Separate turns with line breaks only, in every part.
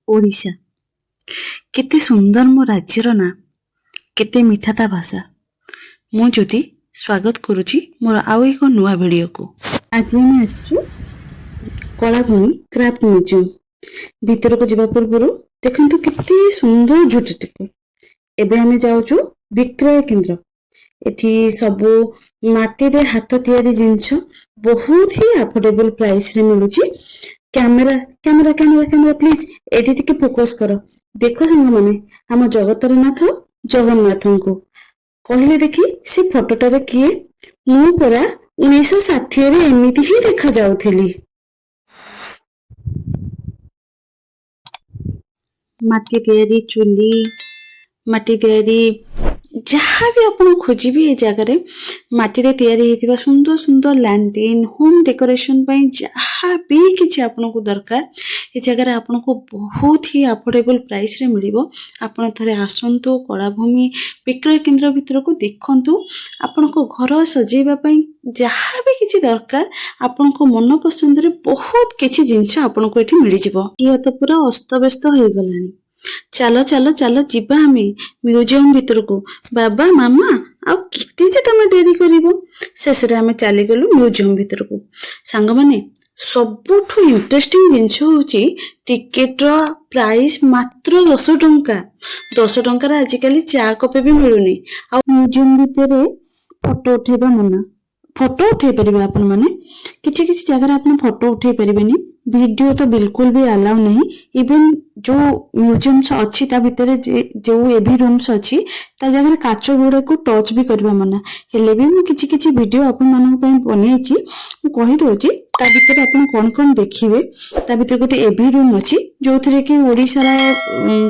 ओडिशा केते सुंदर मो राज्यर ना केते मीठा ता भाषा मु ज्योति स्वागत करुची मोर आउ एक नुआ वीडियो को। आज हम आसछु कलाभूमि क्राफ्ट म्यूजियम भीतर को जीवा पूर्व देखंतु केते सुंदर झुटटी को एबे हम जाउछु विक्रय केंद्र। एठी सबो माटी रे हाथ तैयारी जिंस बहुत ही अफोर्डेबल प्राइस रे मिलुची। Camera camera camera camera please एडी टिके फोकस करो। देखो संग माने हम जगतर नाथ जगन्नाथ को कहले देखी से फोटोटा रे किए मु परा 1960 रे एमिति ही देखा जाउथिली। माटी तैयारी चुली माटी तैयारी जहाँ भी अपन खोजिबी ए जगह माटी रे तैयारी हेतिबा सुंदर सुंदर लैंटेन होम डेकोरेशन पई जहाँ भी किछि आपन को दरकार ए जगह आपन को बहुत ही अफोर्डेबल प्राइस रे मिलिबो। आपन थरे आसंतु कलाभूमि विक्रय केंद्र भीतर को देखंतु आपन को घर सजेबा पई जहाँ भी किछि दरकार आपन को मन पसंद रे बहुत किछि जिंस आपन को एठी मिलि जिवो। ये तो पूरा अस्तव्यस्त हो गलानी। चलो चलो चलो जीवा हमें म्यूजियम भीतर को। बाबा मामा आ किते जे तमे डेरी करिवो शेष रे हमें चली गलु म्यूजियम भीतर को। सांग माने सबुठु इंटरेस्टिंग जिंस होची टिकेट रो प्राइस मात्र 10 टंका। 10 टंका रे आजिकली चा कपे भी मिलुनी। आ म्यूजियम भीतर फोटो उठेबा मना फोटो उठे परिबे आपन माने किछि किछि जगह आपन फोटो उठे परिबेनी। वीडियो तो बिल्कुल भी अलाउ नहीं। इवन जो म्यूजियम्स अच्छी ता भीतर जो एभी रूम्स अच्छी ता जगह काच गुड़े को टच भी करबा मना। हेले भी मु किछि किछि वीडियो आपन मानन पई बनेछि मु कहि दोछि ता भीतर आपन कोन कोन देखिबे। ता भीतर गोटे एभी रूम अछि जोथरे कि ओडिसा रा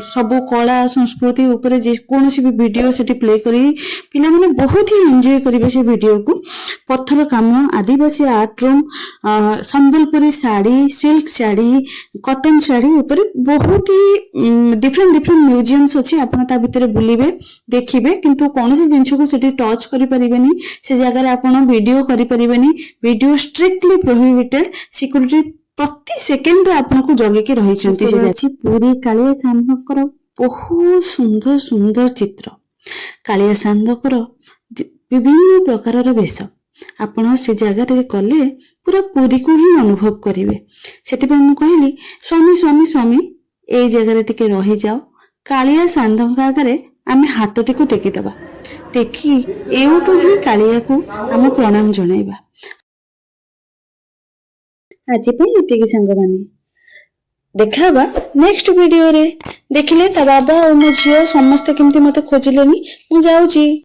सब कला संस्कृति ऊपर जे कोनोसी भी वीडियो सेठी प्ले करी पिला माने बहुत ही एन्जॉय करिवे से वीडियो को। पत्थर काम आदिवासी art room Sambalpuri sari silk sari cotton sari ऊपर बहुत ही डिफरेंट डिफरेंट म्यूजियम्स अछि। आपन ता भीतर बुलिबे देखिबे किंतु कोनोसी जिंस को सेठी टच करि परिबेनी। से जगह रे आपन वीडियो करि परिबेनी। Video strictly prohibited. सिक्योरिटी प्रति सेकंड रे आपन को जगे के रहि छंती। से जाछि पूरी कालिया सांधकर बहुत सुंदर सुंदर चित्र। कालिया सांधकर विभिन्न प्रकार रो वेश आपण से जगह रे कले पूरा पूरी को ही अनुभव करिवे। सेति पे मु कहली स्वामी स्वामी स्वामी ए जगह रे टिके रहि जाओ। कालिया सांधंका आगे आमे हाथ टिको टेकी दबा। टेकी एउटु ही कालिया को हम प्रणाम जणाइबा। आज पे एतिकी संग माने देखाबा नेक्स्ट वीडियो रे। देखिले ता बाबा और मो झियो समस्त केमती मते खोजिलेनी। मु जाउची।